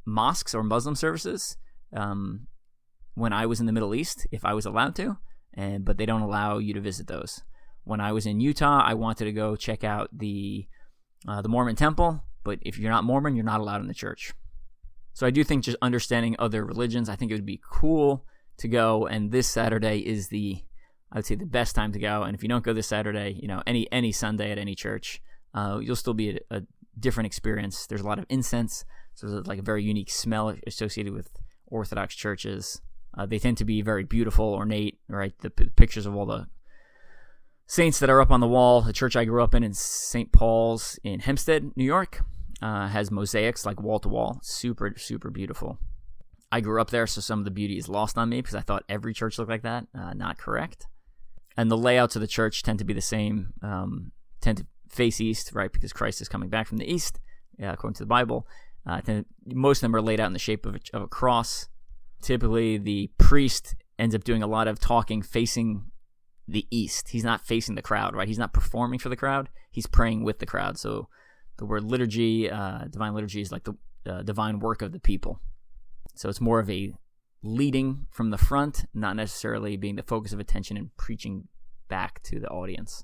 mosques or Muslim services when I was in the Middle East, if I was allowed to, but they don't allow you to visit those. When I was in Utah, I wanted to go check out the Mormon temple, but if you're not Mormon, you're not allowed in the church. So I do think just understanding other religions, I think it would be cool to go, and this Saturday is I would say the best time to go. And if you don't go this Saturday, any Sunday at any church, you'll still be a different experience. There's a lot of incense, so there's like a very unique smell associated with Orthodox churches. They tend to be very beautiful, ornate, right? The pictures of all the saints that are up on the wall. The church I grew up in St. Paul's in Hempstead, New York, has mosaics like wall to wall. Super, super beautiful. I grew up there, so some of the beauty is lost on me because I thought every church looked like that. Not correct. And the layouts of the church tend to be the same, tend to face east, right? Because Christ is coming back from the east, according to the Bible. Most of them are laid out in the shape of a cross. Typically, the priest ends up doing a lot of talking facing the east. He's not facing the crowd, right? He's not performing for the crowd. He's praying with the crowd. So the word liturgy, divine liturgy, is like the divine work of the people. So it's more of a leading from the front, not necessarily being the focus of attention and preaching back to the audience.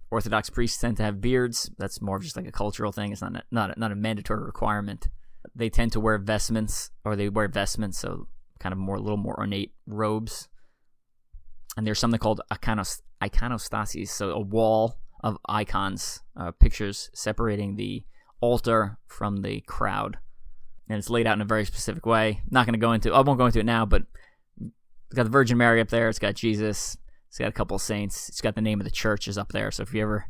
Orthodox priests tend to have beards. That's more of just like a cultural thing. It's not a mandatory requirement. They tend to wear vestments, so kind of a little more ornate robes. And there's something called iconostasis, so a wall of icons, pictures separating the altar from the crowd. And it's laid out in a very specific way. I won't go into it now, but it's got the Virgin Mary up there. It's got Jesus. It's got a couple of saints. It's got the name of the church is up there. So if you ever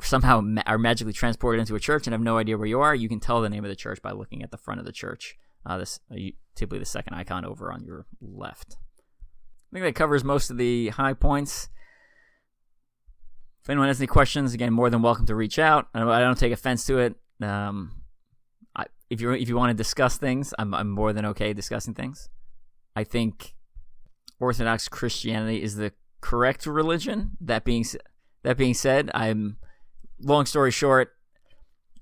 somehow are magically transported into a church and have no idea where you are, you can tell the name of the church by looking at the front of the church. Typically the second icon over on your left. I think that covers most of the high points. If anyone has any questions, again, more than welcome to reach out. I don't take offense to it. If you want to discuss things, I'm more than okay discussing things. I think Orthodox Christianity is the correct religion. That being said, long story short,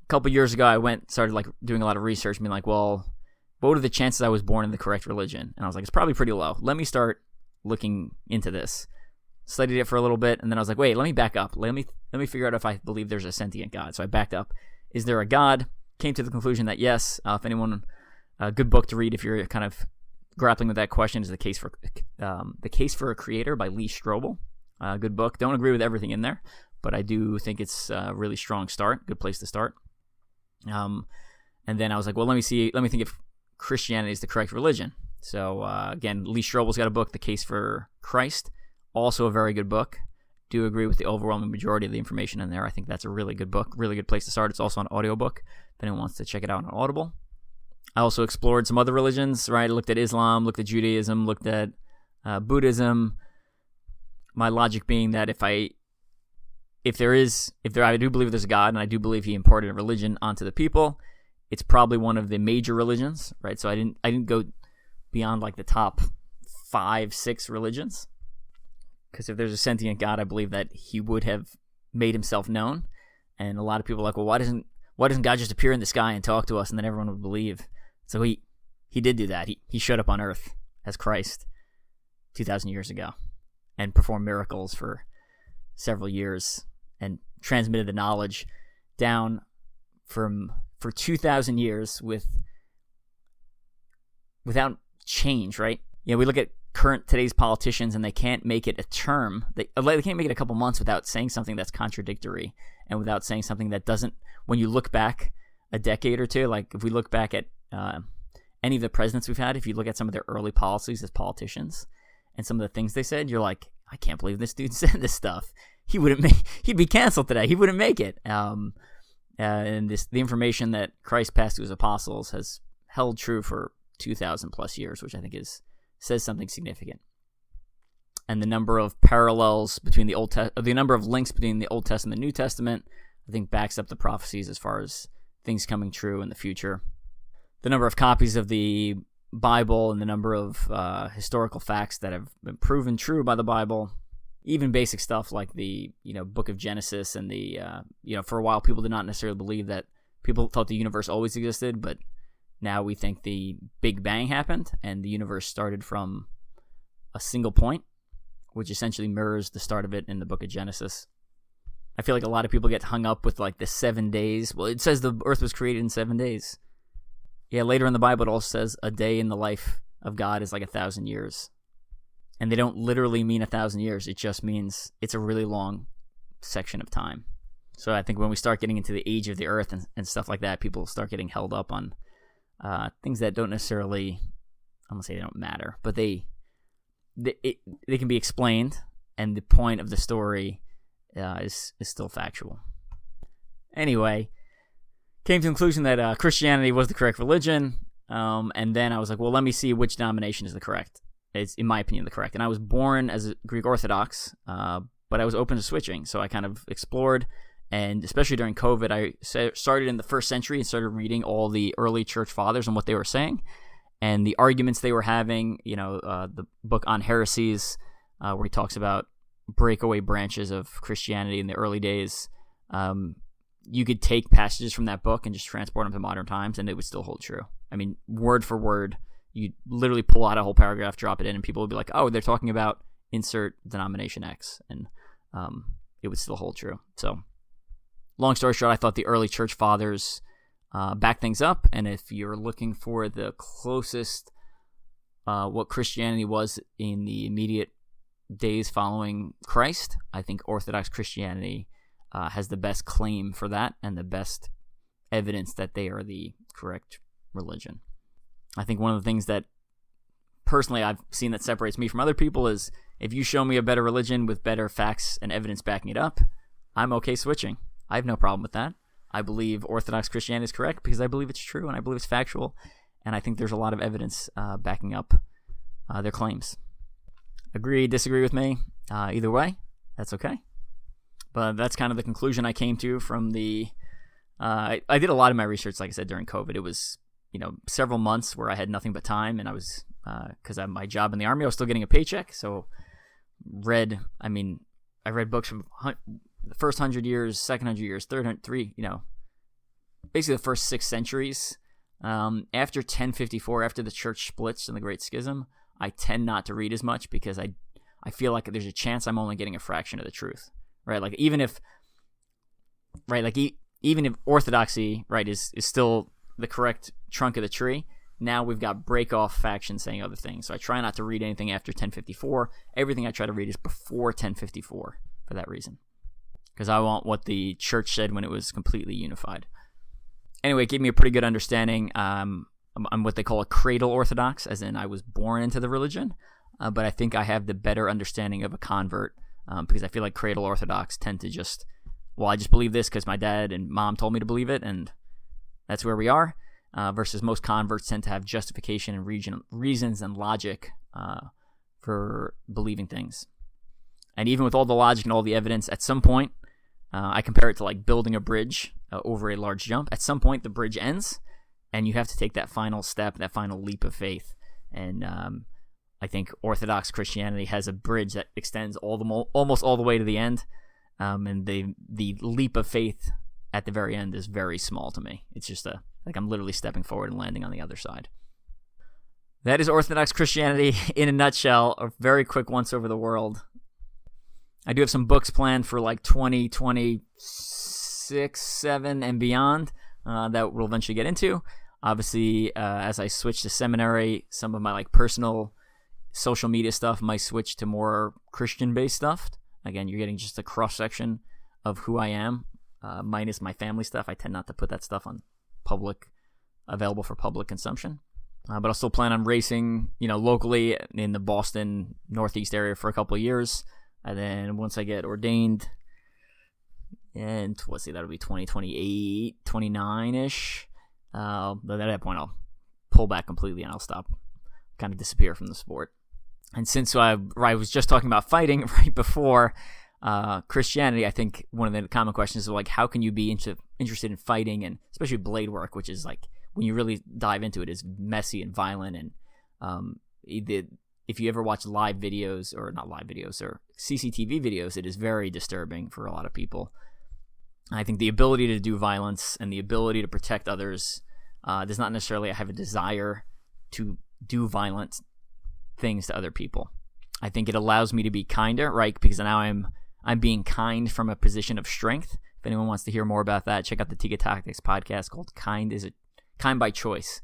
a couple years ago I started like doing a lot of research, being like, well, what are the chances I was born in the correct religion? And I was like, it's probably pretty low. Let me start looking into this. Studied it for a little bit, and then I was like, wait, let me back up. Let me figure out if I believe there's a sentient God. So I backed up. Is there a God? Came to the conclusion that yes. If anyone, a good book to read if you're kind of grappling with that question is The Case for a Creator by Lee Strobel. Good book. Don't agree with everything in there, but I do think it's a really strong start. Good place to start. And then I was like, well, let me think if Christianity is the correct religion. So again, Lee Strobel's got a book, The Case for Christ. Also a very good book. Do agree with the overwhelming majority of the information in there. I think that's a really good book, really good place to start. It's also an audiobook if anyone wants to check it out on Audible. I also explored some other religions, right? I looked at Islam, looked at Judaism, looked at Buddhism. My logic being that I do believe there's a God, and I do believe he imparted a religion onto the people, it's probably one of the major religions, right? So I didn't go beyond like the top 5, 6 religions, because if there's a sentient God, I believe that he would have made himself known. And a lot of people are like, well, why doesn't God just appear in the sky and talk to us, and then everyone would believe? So he did do that. He showed up on earth as Christ 2,000 years ago and performed miracles for several years and transmitted the knowledge down for 2,000 years without change, right? We look at today's politicians, and they can't make it a term. They can't make it a couple months without saying something that's contradictory and without saying something that doesn't. When you look back a decade or two, like if we look back at any of the presidents we've had, if you look at some of their early policies as politicians and some of the things they said, you're like, I can't believe this dude said this stuff. He'd be canceled today. He wouldn't make it. And the information that Christ passed to his apostles has held true for 2,000 plus years, which I think says something significant. And the number of parallels between the number of links between the Old Testament and New Testament, I think backs up the prophecies as far as things coming true in the future. The number of copies of the Bible and the number of historical facts that have been proven true by the Bible, even basic stuff like the book of Genesis and the for a while people did not necessarily believe that. People thought the universe always existed, but now we think the Big Bang happened and the universe started from a single point, which essentially mirrors the start of it in the book of Genesis. I feel like a lot of people get hung up with like the 7 days. Well, it says the earth was created in 7 days. Yeah, later in the Bible it also says a day in the life of God is like 1,000 years. And they don't literally mean 1,000 years. It just means it's a really long section of time. So I think when we start getting into the age of the earth and stuff like that, people start getting held up on things that don't necessarily, I'm going to say they don't matter, but they can be explained, and the point of the story is still factual. Anyway, came to the conclusion that Christianity was the correct religion, and then I was like, well, let me see which denomination is the correct. It's, in my opinion, the correct. And I was born as a Greek Orthodox, but I was open to switching, so I kind of explored. And especially during COVID, I started in the first century and started reading all the early church fathers and what they were saying and the arguments they were having. The book on heresies, where he talks about breakaway branches of Christianity in the early days. You could take passages from that book and just transport them to modern times, and it would still hold true. I mean, word for word, you literally pull out a whole paragraph, drop it in, and people would be like, oh, they're talking about insert denomination X, and it would still hold true. So long story short, I thought the early church fathers back things up, and if you're looking for the closest what Christianity was in the immediate days following Christ, I think Orthodox Christianity has the best claim for that and the best evidence that they are the correct religion. I think one of the things that personally I've seen that separates me from other people is if you show me a better religion with better facts and evidence backing it up, I'm okay switching. I have no problem with that. I believe Orthodox Christianity is correct because I believe it's true and I believe it's factual, and I think there's a lot of evidence backing up their claims. Agree, disagree with me, either way, that's okay. But that's kind of the conclusion I came to from the... I did a lot of my research, like I said, during COVID. It was several months where I had nothing but time, and I was, because I have my job in the Army, I was still getting a paycheck, so I read books from the first 100 years, second 100 years, third 103, basically the first 6 centuries. After 1054, after the church splits in the Great Schism, I tend not to read as much because I feel like there's a chance I'm only getting a fraction of the truth, right? Like even if orthodoxy, right, is still the correct trunk of the tree, Now we've got break-off factions saying other things. So I try not to read anything after 1054. Everything I try to read is before 1054 for that reason. Because I want what the church said when it was completely unified. Anyway, it gave me a pretty good understanding. I'm what they call a cradle Orthodox, as in I was born into the religion. But I think I have the better understanding of a convert because I feel like cradle Orthodox tend to just, well, I just believe this because my dad and mom told me to believe it, and that's where we are. Versus most converts tend to have justification and reasons and logic for believing things. And even with all the logic and all the evidence, at some point, I compare it to like building a bridge over a large jump. At some point, the bridge ends, and you have to take that final step, that final leap of faith. And I think Orthodox Christianity has a bridge that extends almost all the way to the end, and the leap of faith at the very end is very small to me. It's just like I'm literally stepping forward and landing on the other side. That is Orthodox Christianity in a nutshell. A very quick once over the world. I do have some books planned for like 2026, 7, and beyond that we'll eventually get into. Obviously, as I switch to seminary, some of my like personal social media stuff might switch to more Christian-based stuff. Again, you're getting just a cross-section of who I am, minus my family stuff. I tend not to put that stuff on available for public consumption. But I'll still plan on racing, locally in the Boston Northeast area for a couple of years. And then once I get ordained, and that'll be 2028, 29-ish. At that point, I'll pull back completely and I'll stop, kind of disappear from the sport. And since I was just talking about fighting right before Christianity, I think one of the common questions is like, how can you be interested in fighting, and especially blade work, which is like, when you really dive into it, is messy and violent. And if you ever watch live videos, or not live videos, or CCTV videos, it is very disturbing for a lot of people. I think the ability to do violence and the ability to protect others does not necessarily have a desire to do violent things to other people. I think it allows me to be kinder, right? Because now I'm being kind from a position of strength. If anyone wants to hear more about that, check out the Tika Tactics podcast called Kind by Choice.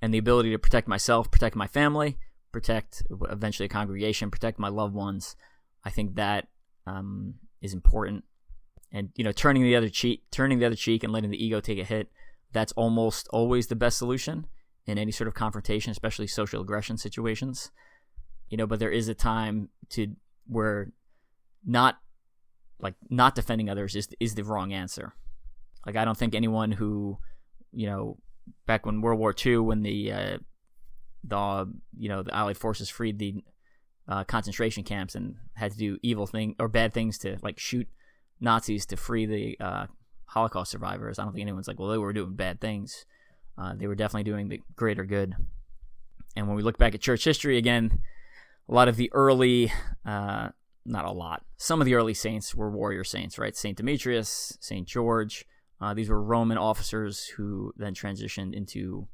And the ability to protect myself, protect my family, protect eventually a congregation, protect my loved ones. I think that is important. And turning the other cheek and letting the ego take a hit, that's almost always the best solution in any sort of confrontation, especially social aggression situations. But there is a time where not defending others is the wrong answer. Like, I don't think anyone who, back when World War II, when the Allied forces freed the concentration camps and had to do bad things to like shoot Nazis to free the Holocaust survivors. I don't think anyone's like, well, they were doing bad things. They were definitely doing the greater good. And when we look back at church history again, a lot of the early, not a lot, some of the early saints were warrior saints, right? St. Demetrius, St. George. These were Roman officers who then transitioned into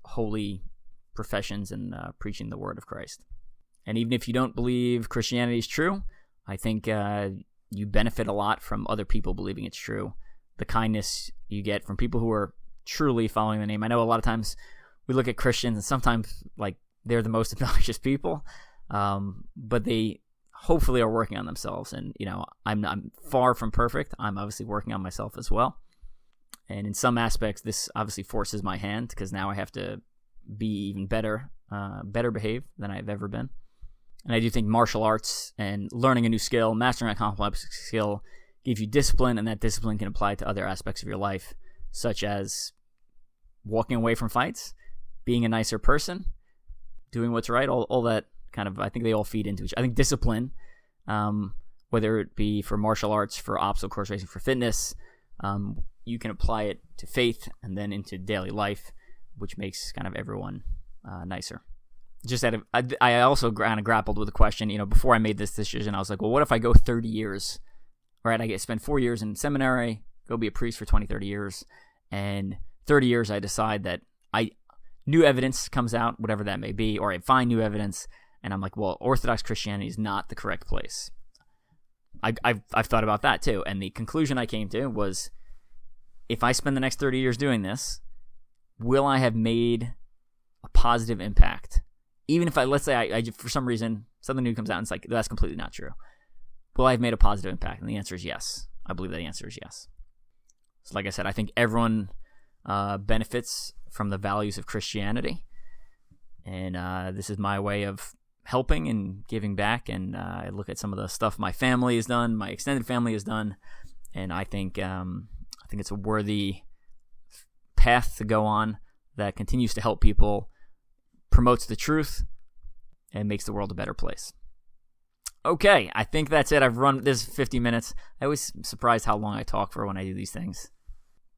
holy professions and preaching the word of Christ. And even if you don't believe Christianity is true, I think you benefit a lot from other people believing it's true. The kindness you get from people who are truly following the name. I know a lot of times we look at Christians and sometimes like they're the most obnoxious people, but they hopefully are working on themselves. And I'm far from perfect. I'm obviously working on myself as well. And in some aspects, this obviously forces my hand because now I have to be even better behaved than I've ever been. And I do think martial arts and learning a new skill, mastering a complex skill, gives you discipline, and that discipline can apply to other aspects of your life, such as walking away from fights, being a nicer person, doing what's right, all that kind of, I think they all feed into each other. I think discipline, whether it be for martial arts, for obstacle course racing, for fitness, you can apply it to faith and then into daily life, which makes kind of everyone nicer. I also kind of grappled with the question, before I made this decision, I was like, well, what if I go 30 years, right? I spend 4 years in seminary, go be a priest for 20, 30 years, and 30 years I decide that new evidence comes out, whatever that may be, or I find new evidence, and I'm like, well, Orthodox Christianity is not the correct place. I've thought about that too, and the conclusion I came to was, if I spend the next 30 years doing this, will I have made a positive impact? Even if let's say I for some reason, something new comes out and it's like, that's completely not true. Will I have made a positive impact? And the answer is yes. I believe that the answer is yes. So like I said, I think everyone benefits from the values of Christianity. And this is my way of helping and giving back. And I look at some of the stuff my family has done, my extended family has done, and I think it's a worthy path to go on that continues to help people, promotes the truth, and makes the world a better place. Okay, I think that's it. I've run this 50 minutes. I always surprised how long I talk for when I do these things.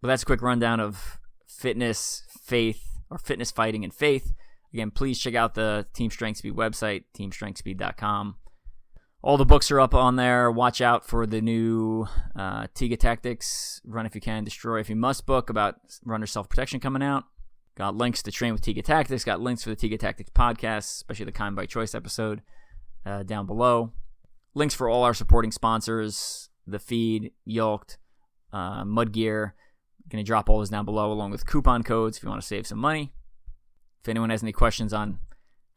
But that's a quick rundown of fitness, faith, or fitness, fighting, and faith. Again, please check out the Team Strength Speed website, teamstrengthspeed.com. All the books are up on there. Watch out for the new Tiga Tactics, Run If You Can, Destroy If You Must book about runner self-protection coming out. Got links to train with Tiga Tactics. Got links for the Tiga Tactics podcast, especially the Kind by Choice episode down below. Links for all our supporting sponsors, The Feed, Yoked, Mud Gear. Going to drop all those down below along with coupon codes if you want to save some money. If anyone has any questions on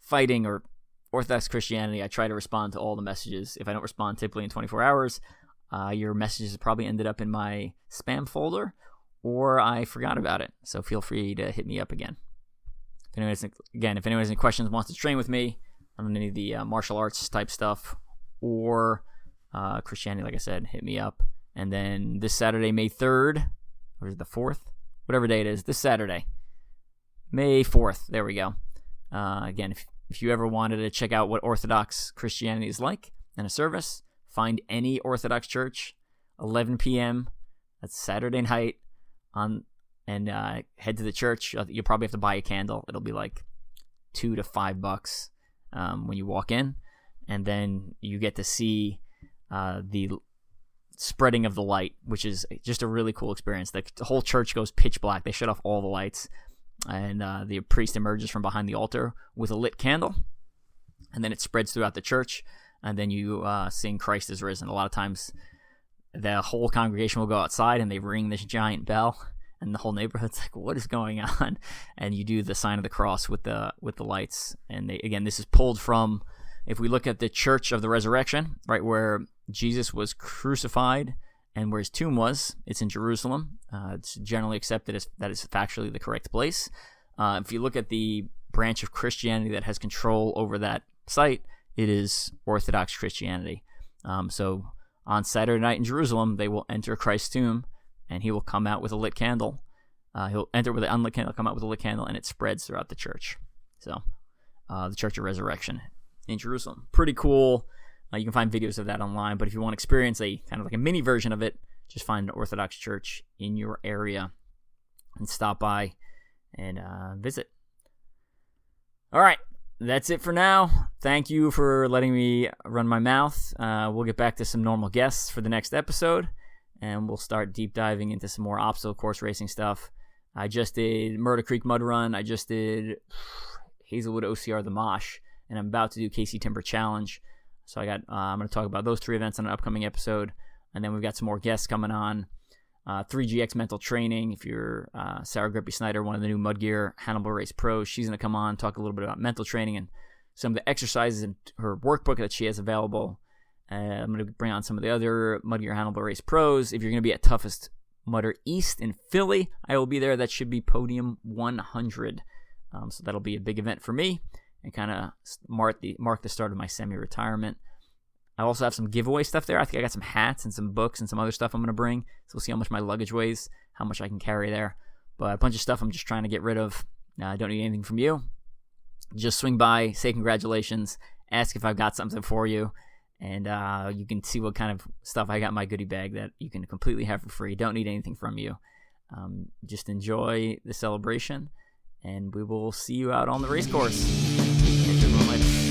fighting or Orthodox Christianity, I try to respond to all the messages. If I don't respond typically in 24 hours, your messages have probably ended up in my spam folder, or I forgot about it. So feel free to hit me up again. If anyone has any questions, wants to train with me on any of the martial arts type stuff or Christianity, like I said, hit me up. And then this Saturday, May 3rd, or is it the 4th? Whatever day it is, this Saturday, May 4th. There we go. Again, if you ever wanted to check out what Orthodox Christianity is like in a service, find any Orthodox church, 11 p.m. That's Saturday night, and head to the church. You'll probably have to buy a candle. It'll be like $2 to $5 when you walk in, and then you get to see the spreading of the light, which is just a really cool experience. The whole church goes pitch black. They shut off all the lights, and the priest emerges from behind the altar with a lit candle, and then it spreads throughout the church, and then you sing Christ is risen. A lot of times the whole congregation will go outside and they ring this giant bell, and the whole neighborhood's like, what is going on? And you do the sign of the cross with the lights. And this is pulled from, if we look at the Church of the Resurrection, right where Jesus was crucified and where his tomb was, it's in Jerusalem. It's generally accepted that it's factually the correct place. If you look at the branch of Christianity that has control over that site, it is Orthodox Christianity. So on Saturday night in Jerusalem, they will enter Christ's tomb, and he will come out with a lit candle. He'll enter with an unlit candle, come out with a lit candle, and it spreads throughout the church. So the Church of Resurrection in Jerusalem. Pretty cool. You can find videos of that online, but if you want to experience a kind of like a mini version of it, just find an Orthodox church in your area and stop by and visit. All right, that's it for now. Thank you for letting me run my mouth. We'll get back to some normal guests for the next episode, and we'll start deep diving into some more obstacle course racing stuff. I just did Murder Creek Mud Run. I just did Hazelwood OCR The Mosh, and I'm about to do KC Timber Challenge. So I'm going to talk about those 3 events on an upcoming episode. And then we've got some more guests coming on. 3GX Mental Training. If you're Sarah Grippy Snyder, one of the new Mud Gear Hannibal Race pros, she's going to come on, talk a little bit about mental training and some of the exercises in her workbook that she has available. I'm going to bring on some of the other Mud Gear Hannibal Race pros. If you're going to be at Toughest Mudder East in Philly, I will be there. That should be Podium 100. So that'll be a big event for me, and kind of mark the start of my semi-retirement. I also have some giveaway stuff there. I think I got some hats and some books and some other stuff I'm going to bring. So we'll see how much my luggage weighs, how much I can carry there. But a bunch of stuff I'm just trying to get rid of. I don't need anything from you. Just swing by, say congratulations, ask if I've got something for you, and you can see what kind of stuff I got in my goodie bag that you can completely have for free. Don't need anything from you. Just enjoy the celebration, and we will see you out on the race course. Catch everyone later.